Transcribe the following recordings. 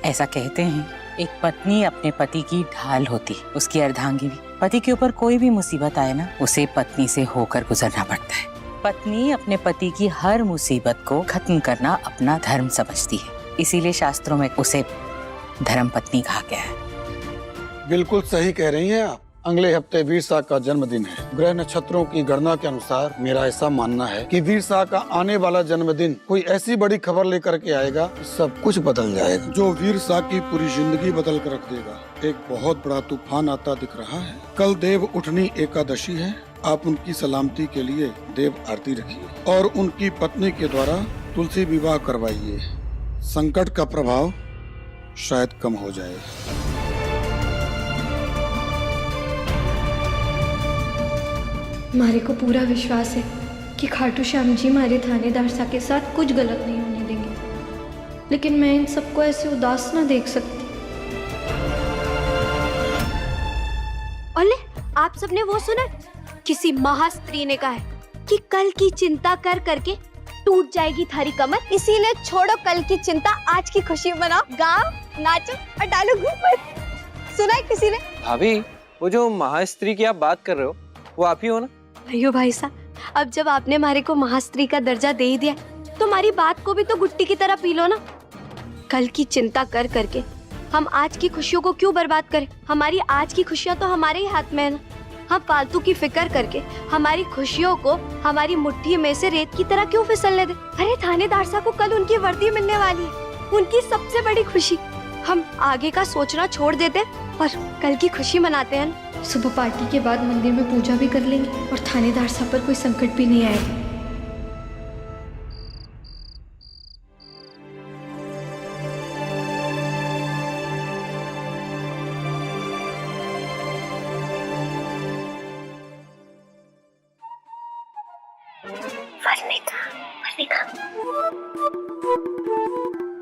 ऐसा कहते हैं एक पत्नी अपने पति की ढाल होती, उसकी अर्धांगिनी। पति के ऊपर कोई भी मुसीबत आए ना, उसे पत्नी से होकर गुजरना पड़ता है। पत्नी अपने पति की हर मुसीबत को खत्म करना अपना धर्म समझती है, इसीलिए शास्त्रों में उसे धर्म पत्नी कहा गया है। बिल्कुल सही कह रही हैं आप। अगले हफ्ते वीर साह का जन्मदिन है। ग्रह नक्षत्रों की गणना के अनुसार मेरा ऐसा मानना है कि वीर साह का आने वाला जन्मदिन कोई ऐसी बड़ी खबर लेकर के आएगा, सब कुछ बदल जाएगा, जो वीर साह की पूरी जिंदगी बदल कर रख देगा। एक बहुत बड़ा तूफान आता दिख रहा है। कल देव उठनी एकादशी है। आप उनकी सलामती के लिए देव आरती रखिए और उनकी पत्नी के द्वारा तुलसी विवाह करवाइए। संकट का प्रभाव शायद कम हो जाए। हमारे को पूरा विश्वास है कि खाटू श्याम जी हमारे थानेदार साहब के साथ कुछ गलत नहीं होने देंगे, लेकिन मैं इन सबको ऐसे उदास ना देख सकती। ओले, आप सबने वो सुना? किसी महास्त्री ने कहा है कि कल की चिंता कर करके टूट जाएगी थारी कमर, इसीलिए छोड़ो कल की चिंता, आज की खुशी मनाओ, गाओ, नाचो और डालो घूमर। सुना है किसी ने? भाभी, वो जो महास्त्री की आप बात कर रहे हो, वो आप ही हो ना? अयो भाई साहब, अब जब आपने हमारे को महास्त्री का दर्जा दे ही दिया, तो हमारी बात को भी तो गुट्टी की तरह पी लो ना। कल की चिंता कर करके हम आज की खुशियों को क्यों बर्बाद करें? हमारी आज की खुशियां तो हमारे ही हाथ में है ना। हम फालतू की फिक्र करके हमारी खुशियों को हमारी मुट्ठी में से रेत की तरह क्यों फिसलने दे? अरे थानेदार साहब को कल उनकी वर्दी मिलने वाली है, उनकी सबसे बड़ी खुशी। हम आगे का सोचना छोड़ देते और कल की खुशी मनाते हैं। सुबह पार्टी के बाद मंदिर में पूजा भी कर लेंगे और थानेदार साहब पर कोई संकट भी नहीं आएगा।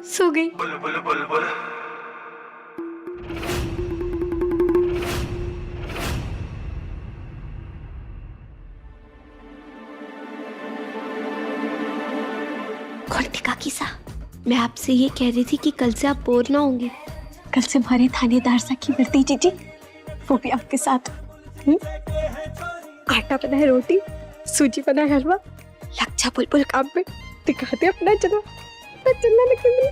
सो गई। घंटिका किसा, मैं आपसे ये कह रही थी कि कल से आप बोर ना होंगे। कल से हमारे थानेदार साहब की वर्दी जीजी, वो भी आपके साथ। आटा बनाए रोटी, सूजी बनाए हलवा, लग जा बुलबुल काम में, दिखाते अपना चलना निकल।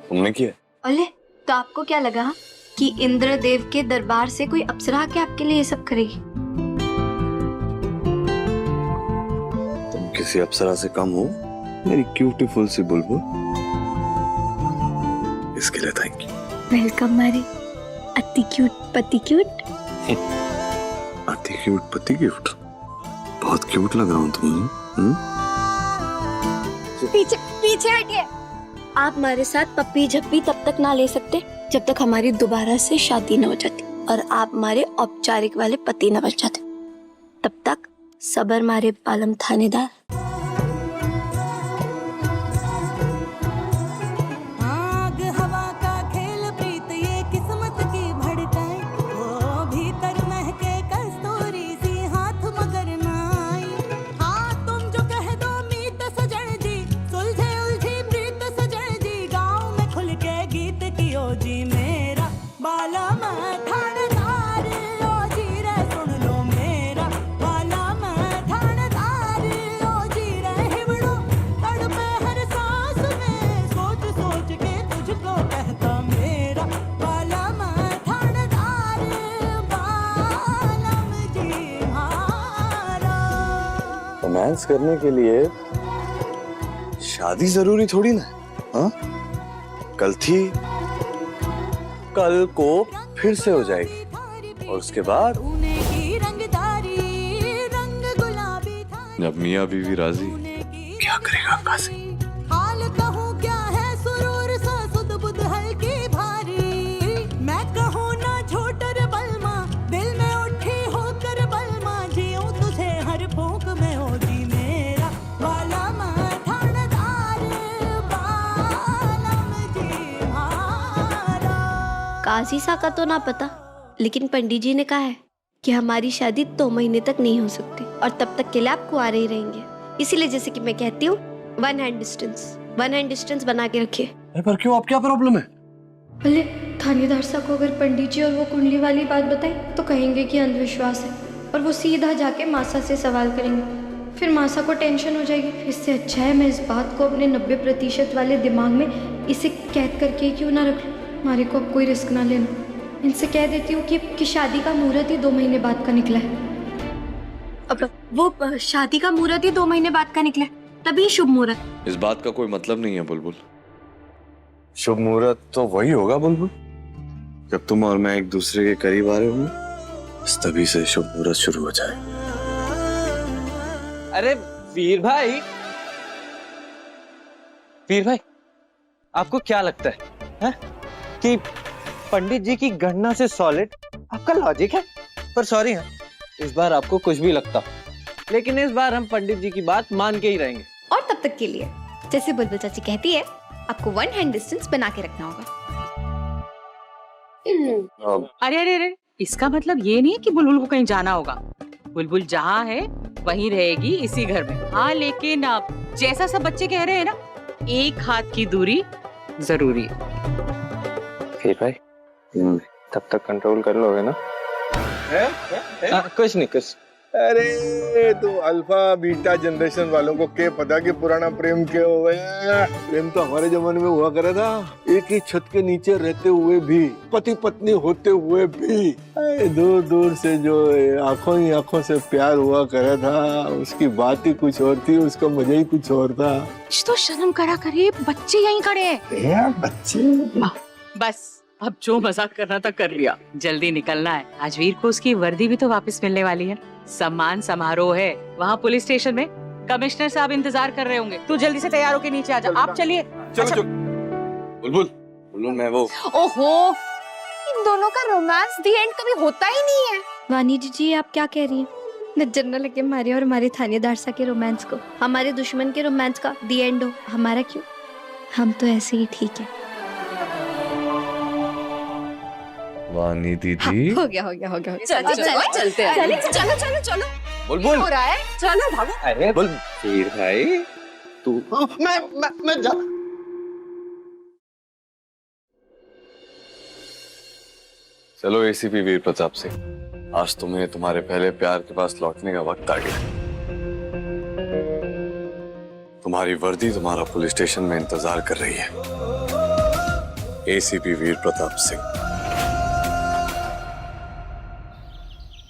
तुमने किया? ओले, तो आपको क्या लगा कि इंद्रदेव के दरबार से कोई अप्सरा के आपके लिए ये सब करेगी? तुम किसी अप्सरा से कम हो मेरी क्यूटीफुल सी बुलबुल। इसके लिए थैंक यू। वेलकम मारे अति क्यूट पति क्यूट। अति क्यूट पति क्यूट, बहुत क्यूट लग रहा हूँ तुम्हें। पीछे पीछे हटिए। आप हमारे साथ पप्पी झप्पी तब तक ना ले सकते जब तक हमारी दोबारा से शादी न हो जाती और आप हमारे औपचारिक वाले पति न बन जाते। तब तक सबर मारे पालम थानेदार। जी मेरा बाला मैं थानेदार, ओ जी रे सुन लो मेरा। रोमांस करने के लिए शादी जरूरी थोड़ी ना। हाँ, कल थी, कल को फिर से हो जाएगी, और उसके बाद जब मियाँ बीवी राजी, क्या करेगा काजी? हाल कहूँ क्या है सुरूर सा सुध बुध हल्की भारी, मैं कहूँ ना झूठर बलमा, दिल में उठी होकर बलमा, जियूं तुझे हर फूंक में होगी मेरा वाला थानेदार बालम जी हारा। काजी सा का तो ना पता, लेकिन पंडित जी ने कहा है कि हमारी शादी 2 महीने तक नहीं हो सकती और तब तक के लिए आप कुंवारे ही रहेंगे। इसीलिए जैसे कि मैं कहती हूँ, 1 हैंड डिस्टेंस बना के रखिए। पर क्यों, अब क्या प्रॉब्लम है? भले थानेदार साहब को अगर पंडित जी और वो कुंडली वाली बात बताएं तो कहेंगे कि अंधविश्वास है, और वो सीधा जाके मासा से सवाल करेंगे, फिर मासा को टेंशन हो जाएगी। इससे अच्छा है मैं इस बात को अपने 90% वाले दिमाग में इसे कैद करके क्यों ना रख लूं। हमारे को अब कोई रिस्क ना लेना। इनसे कह देती हूँ कि शादी का मुहूर्त ही 2 महीने बाद का निकला है। अब वो शादी का मुहूर्त ही 2 महीने बाद का निकला, तभी शुभ मुहूर्त। इस बात का कोई मतलब नहीं है बुलबुल। शुभ मुहूर्त तो वही होगा बुलबुल जब तुम और मैं एक दूसरे के करीब आ रहे होंगे, बस तभी से शुभ मुहूर्त शुरू हो जाए। अरे वीर भाई, आपको क्या लगता है कि पंडित जी की गणना से सॉलिड आपका लॉजिक है? पर सॉरी हाँ, इस बार आपको कुछ भी लगता, लेकिन इस बार हम पंडित जी की बात मान के ही रहेंगे। और तब तक के लिए जैसे बुलबुल चाची कहती है, आपको 1 हैंड डिस्टेंस बना के रखना होगा। अरे अरे अरे, इसका मतलब ये नहीं है कि बुलबुल को कहीं जाना होगा। बुलबुल जहाँ है वहीं रहेगी, इसी घर में। हाँ, लेकिन आप जैसा सब बच्चे कह रहे हैं ना, 1 हाथ की दूरी जरूरी है। फिर भाई तब तक कंट्रोल कर लोगे ना? कुछ नहीं, कुछ। अरे तो अल्फा बीटा जनरेशन वालों को क्या पता कि पुराना प्रेम क्या हो गया। प्रेम तो हमारे जमाने में हुआ करा था, एक ही छत के नीचे रहते हुए भी, पति पत्नी होते हुए भी, दूर दूर से जो आंखों ही आंखों से प्यार हुआ करा था, उसकी बात ही कुछ और थी, उसका मजा ही कुछ और था। तो शर्म करा करे, बच्चे यहीं खड़े हैं। बच्चे बस अब जो मजाक करना था कर लिया, जल्दी निकलना है। आज वीर को उसकी वर्दी भी तो वापस मिलने वाली है। सम्मान समारोह है वहाँ पुलिस स्टेशन में, कमिश्नर साहब इंतजार कर रहे होंगे। तू जल्दी से तैयार होके नीचे आ जा। आप चलिए। चलो बुलबुल, मैं वो। ओहो, इन दोनों का रोमांस दी एंड कभी होता ही नहीं है। वानी जी आप क्या कह रही हैं? नजर न लगे हमारे और हमारे थानेदार सा के रोमांस को, हमारे दुश्मन के रोमांस का दी एंड हो, हमारा क्यों? हम तो ऐसे ही ठीक है। वानी दीदी, हो गया। चलते हैं। चलो। बुलबुल हो रहा है, चलो भागो। अरे वीर भाई तू, मैं जा। चलो एसीपी वीर प्रताप सिंह, आज तुम्हें तुम्हारे पहले प्यार के पास लौटने का वक्त आ गया। तुम्हारी वर्दी तुम्हारा पुलिस स्टेशन में इंतजार कर रही है। एसीपी वीर प्रताप सिंह।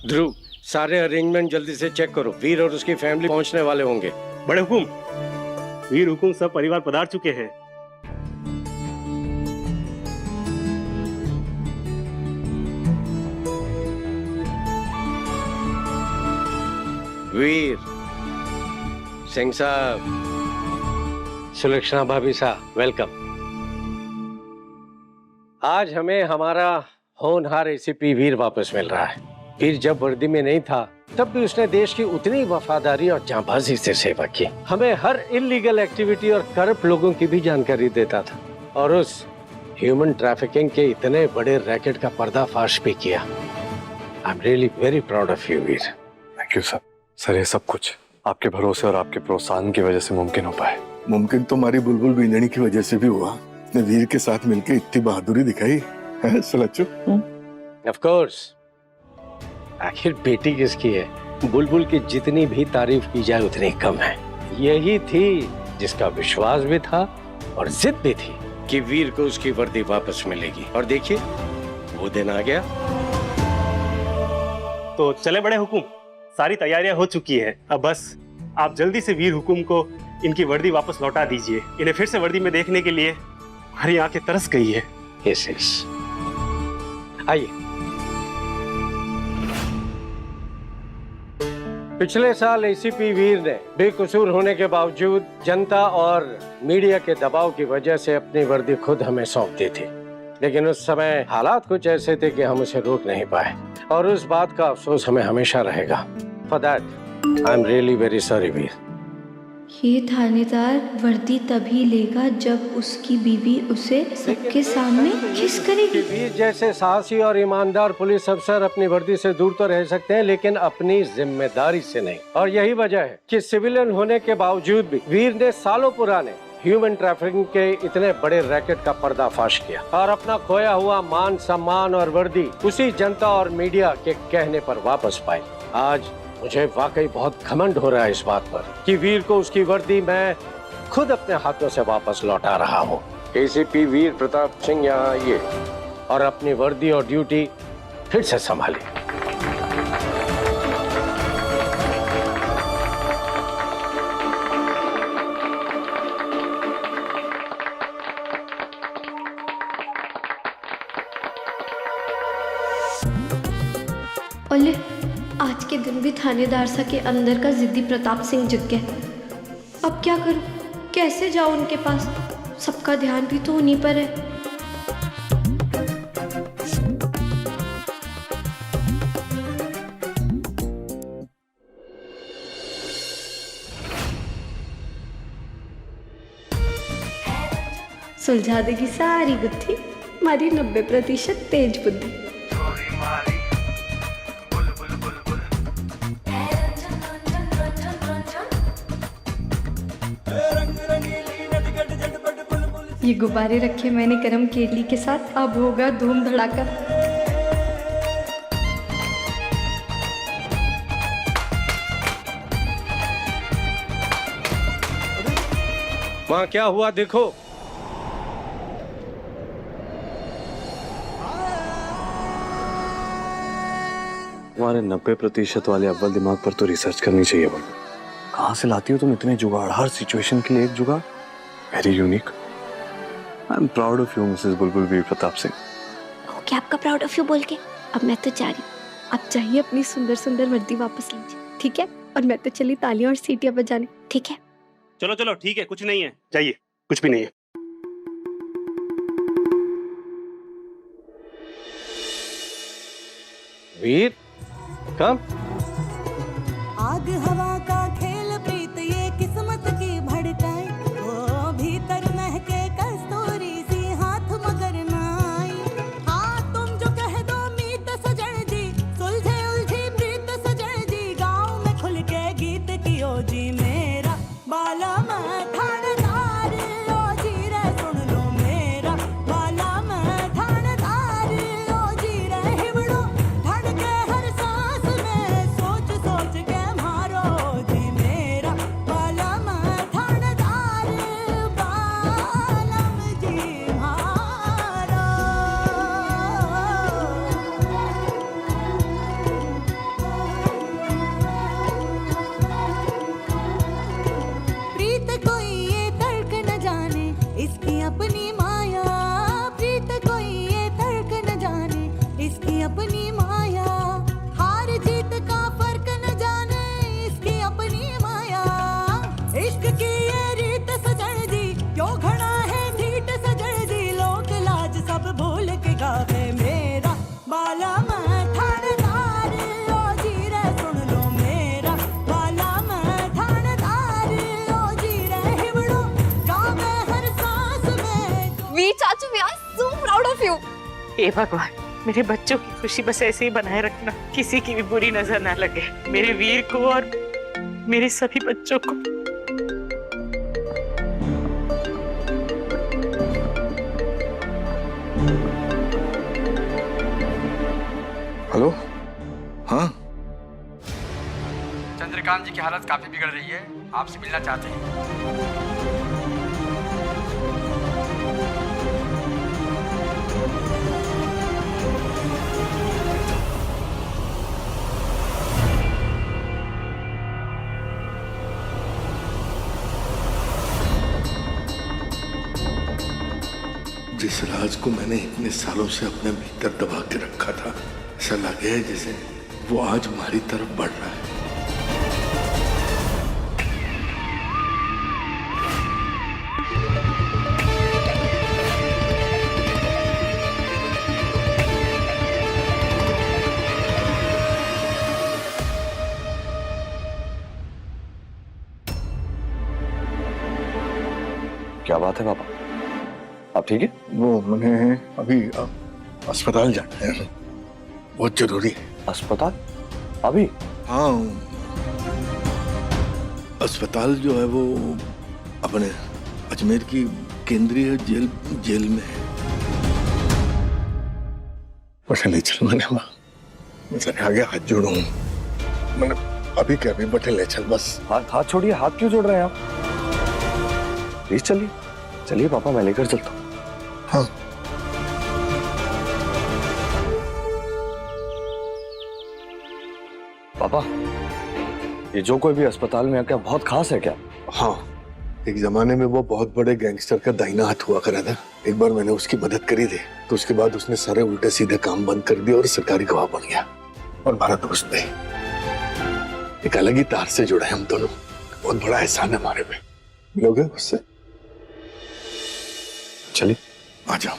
ध्रुव, सारे अरेंजमेंट जल्दी से चेक करो। वीर और उसकी फैमिली पहुंचने वाले होंगे। बड़े हुकुम, वीर हुकुम सब परिवार पधार चुके हैं। वीर सिंह साहब, सुलक्षणा भाभी साहब, वेलकम। आज हमें हमारा होनहार एसीपी वीर वापस मिल रहा है। वीर जब वर्दी में नहीं था तब भी उसने देश की उतनी वफादारी और जांबाजी से सेवा की। हमें हर इलीगल एक्टिविटी और करप्ट लोगों की भी जानकारी देता था, और उस ह्यूमन ट्रैफिकिंग के इतने बड़े रैकेट का पर्दाफाश भी किया। आई am really very proud of you Veer. Thank you sir. Sir, ये सब कुछ आपके भरोसे और आपके प्रोत्साहन की वजह से मुमकिन हो पाए। मुमकिन तो हमारी बुलबुल बींदनी की वजह से भी हुआ। उसने वीर के साथ मिलकर इतनी बहादुरी दिखाई है सलच्चू। ऑफ कोर्स, आखिर बेटी किसकी है? बुलबुल की जितनी भी तारीफ की जाए उतनी कम है। यही थी जिसका विश्वास भी था और जिद भी थी कि वीर को उसकी वर्दी वापस मिलेगी। और देखिए वो दिन आ गया। तो चले बड़े हुकुम, सारी तैयारियां हो चुकी है, अब बस आप जल्दी से वीर हुकुम को इनकी वर्दी वापस लौटा दीजिए। इन्हें फिर से वर्दी में देखने के लिए हमारी आंखें तरस गई है। यस यस, आइए। पिछले साल एसीपी वीर ने बेकसूर होने के बावजूद जनता और मीडिया के दबाव की वजह से अपनी वर्दी खुद हमें सौंप दी थी, लेकिन उस समय हालात कुछ ऐसे थे कि हम उसे रोक नहीं पाए और उस बात का अफसोस हमें हमेशा रहेगा। For that I am really very sorry Veer. ये थानेदार वर्दी तभी लेगा जब उसकी बीवी उसे सबके सामने किस करेगी। वीर जैसे साहसी और ईमानदार पुलिस अफसर अपनी वर्दी से दूर तो रह सकते हैं, लेकिन अपनी जिम्मेदारी से नहीं। और यही वजह है कि सिविलियन होने के बावजूद भी वीर ने सालों पुराने ह्यूमन ट्रैफिकिंग के इतने बड़े रैकेट का पर्दाफाश किया और अपना खोया हुआ मान सम्मान और वर्दी उसी जनता और मीडिया के कहने पर वापस पाई। आज मुझे वाकई बहुत घमंड हो रहा है इस बात पर कि वीर को उसकी वर्दी मैं खुद अपने हाथों से वापस लौटा रहा हूँ। एसीपी वीर प्रताप सिंह यहाँ आइए और अपनी वर्दी और ड्यूटी फिर से संभालिए। ओले, आज के दिन भी थानेदार सा के अंदर का जिद्दी प्रताप सिंह जग गया। अब क्या करूं, कैसे जाऊं उनके पास? सबका ध्यान भी तो उन्हीं पर है। सुलझा देगी सारी गुत्थी हमारी 90% तेज बुद्धि। ये गुब्बारे रखे मैंने गरम केतली के साथ, अब होगा धूम धड़ाका। वहाँ क्या हुआ देखो। तुम्हारे 90% वाले अव्वल दिमाग पर तो रिसर्च करनी चाहिए। बोलो कहाँ से लाती हो तुम इतने जुगाड़? हर सिचुएशन के लिए एक जुगाड़। Very unique. I am proud of you Mrs बुलबुल वीर प्रताप सिंह। हो क्या आपका प्राउड ऑफ यू बोल के? अब मैं तो जा रही हूँ। आप चाहिए अपनी सुंदर सुंदर वर्दी वापस लीजिए, ठीक है? और मैं तो चली तालियां और सीटियां बजाने, ठीक है? चलो चलो ठीक है, कुछ नहीं है, जाइए, कुछ भी नहीं है। वीर कम। आग हवा का खेल प्रीत ये किस्मत की भड़काए, वो भीतर महके कस्तूरी सी हाथ मगर ना आई। हाँ तुम जो कह दो मीत सजन जी, सुलझे उलझी प्रीत सजन जी, गाँव में खुल के गीत की ओ जी मेरा बाला मैं थानेदार, ओ जी रे सुन लो मेरा बाला मैं थानेदार, ओ जी रे हिबड़ो धड़के हर सांस में, सोच सोच के मारो जी मेरा बाला मैं थानेदार, बालम जी मारो। प्रीत कोई ये तर्क न जाने इसकी अपनी माया, प्रीत कोई ये तर्क न जाने इसकी अपनी माया, हार जीत का फर्क न जाने इसकी अपनी माया। इश्क की ये रीत सजन जी, क्यों खड़ा है ठीठ सजन जी, लोक लाज सब भूल के गावे मेरा बाला मैं थानेदार, ओ जी रे सुन लो मेरा बाला मैं थानेदार, ओ जी रे हिबड़ो गावे हर सांस में। वीर चाचू, we are so proud of you. हे भगवान, मेरे बच्चों की खुशी बस ऐसे ही बनाए रखना, किसी की भी बुरी नजर ना लगे मेरे वीर को और मेरे सभी बच्चों को। हेलो। हाँ चंद्रकांत जी की हालत काफी बिगड़ रही है, आपसे मिलना चाहते हैं। जिस राज को मैंने इतने सालों से अपने भीतर दबा के रखा था, ऐसा लगे है जैसे वो आज हमारी तरफ बढ़ रहा है। क्या बात है पापा, आप ठीक है? वो मैंने अभी अस्पताल जाना है, बहुत जरूरी है। अस्पताल अभी? हाँ, अस्पताल जो है वो अपने अजमेर की केंद्रीय जेल में है। बटे ले चल, मैंने मैं आगे हाथ जोड़ू, मैंने अभी क्या, अभी बटे ले चल बस। हाथ छोड़िए, हाथ क्यों जोड़ रहे हैं आप? प्लीज चलिए चलिए पापा, मैं लेकर चलता हूँ। हाँ पापा, ये जो कोई भी अस्पताल में क्या बहुत खास है क्या? हाँ, एक जमाने में वो बहुत बड़े गैंगस्टर का दाहिना हाथ हुआ करा था। एक बार मैंने उसकी मदद करी थी, तो उसके बाद उसने सारे उल्टे सीधे काम बंद कर दिए और सरकारी गवाह बन गया। और हमारा दोस्त भी एक अलग ही तार से जुड़े हम दोनों। बहुत बड़ा एहसान है हमारे पे। मिलोगे उससे? चलिए आ जाओ।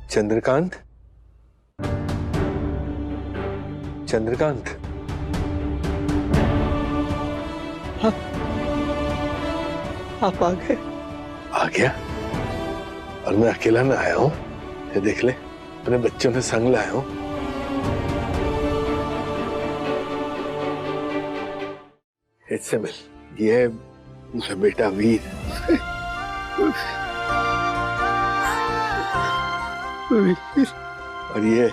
चंद्रकांत, चंद्रकांत, हाँ, आप आ गए? आ गया, और मैं अकेला ना आया हूँ। ये देख ले, अपने बच्चों ने संग लाया हूँ। इससे मिल, ये मेरा बेटा वीर। और ये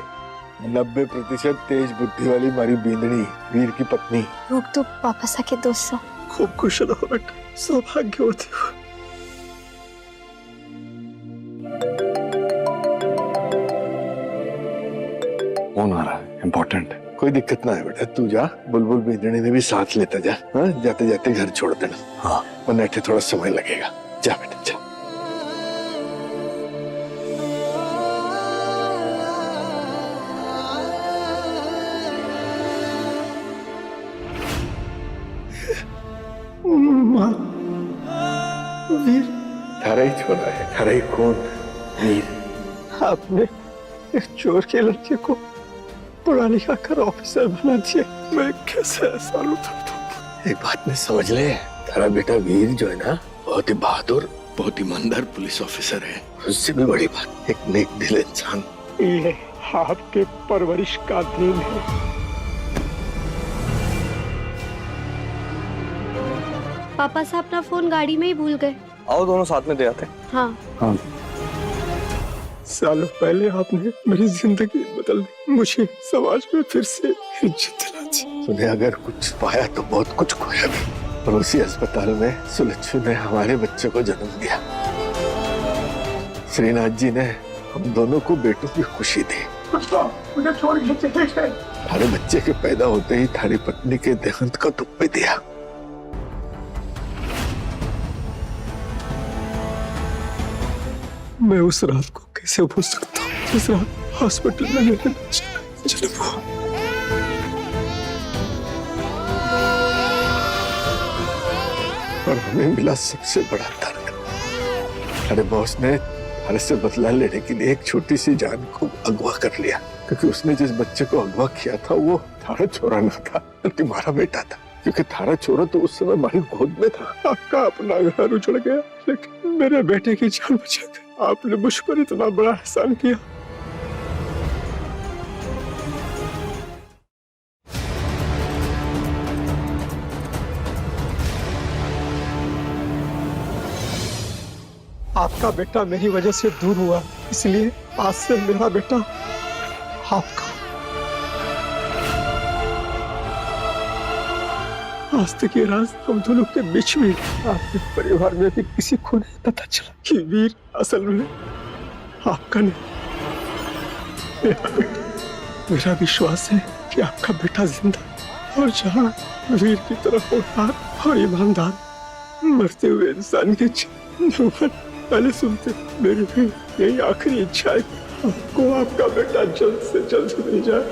90% तेज बुद्धि वाली हमारी बींदनी, वीर की पत्नी। लोग तो वापस आके दोस्त हो। खूब खुश रहो बेटा, सौभाग्यवती हो। फोन आ रहा है, इम्पोर्टेंट। कोई दिक्कत ना है बेटा, तू जा। बुलबुल बींदनी ने भी साथ लेता जा। हाँ, जाते जाते घर छोड़ देना। हाँ, वरना इतने थोड़ा समय लगेगा। जा बेटा जा। वीर थारा ही छोरा है, थारा ही खून। वीर, आपने एक चोर के लड़के को पढ़ा लिखा कर ऑफिसर बना दिया। मैं कैसे ऐसा एक बात नहीं समझ ले, थारा बेटा वीर जो है ना, बहुत ही बहादुर, बहुत ईमानदार पुलिस ऑफिसर है। उससे भी बड़ी बात, एक नेक दिल इंसान। ये आपके परवरिश का दिन है। पापा साहब अपना फोन गाड़ी में ही भूल गए। आओ दोनों साथ में दे आते हैं। हाँ। सालों पहले आपने मेरी जिंदगी बदल दी, मुझे समाज में फिर से इज्जत दिला दी। तूने अगर कुछ पाया तो बहुत कुछ खोया भी। और उसी अस्पताल में सुलच्छू ने हमारे बच्चे को जन्म दिया। श्रीनाथ जी ने हम दोनों को बेटों की खुशी दी। मुझे छोड़ के चले गए। थारे बच्चे के पैदा होते ही थारी पत्नी के देहांत का दुख भी दिया। मैं उस रात को कैसे भूल सकता हूँ, जिस रात हॉस्पिटल में मेरे जन्म हुआ। और हमें मिला सबसे बड़ा दर्द। अरे बॉस ने हर से बदला लेने के लिए एक छोटी सी जान को अगवा कर लिया, क्योंकि उसने जिस बच्चे को अगवा किया था वो थारा छोरा न था, बल्कि हमारा बेटा था। क्योंकि थारा छोरा तो उस समय हमारी गोद में था। आपका अपना घर उजड़ गया, लेकिन मेरे बेटे की जान बचा गई। आपने मुझ पर इतना बड़ा एहसान किया। आपका बेटा मेरी वजह से दूर हुआ, इसलिए आज से मेरा बेटा आपका। आज तक ये राज हम दोनों के बीच में, आपके परिवार में भी किसी को नहीं पता चला कि वीर असल में आपका नहीं, मेरा विश्वास है कि आपका बेटा जिंदा और जहाँ वीर की तरह होनहार और ईमानदार मरते हुए इंसान के पहले सुनते मेरी भी यही आखिरी इच्छा है, आपको आपका बेटा जल्द से जल्द मिल जाए।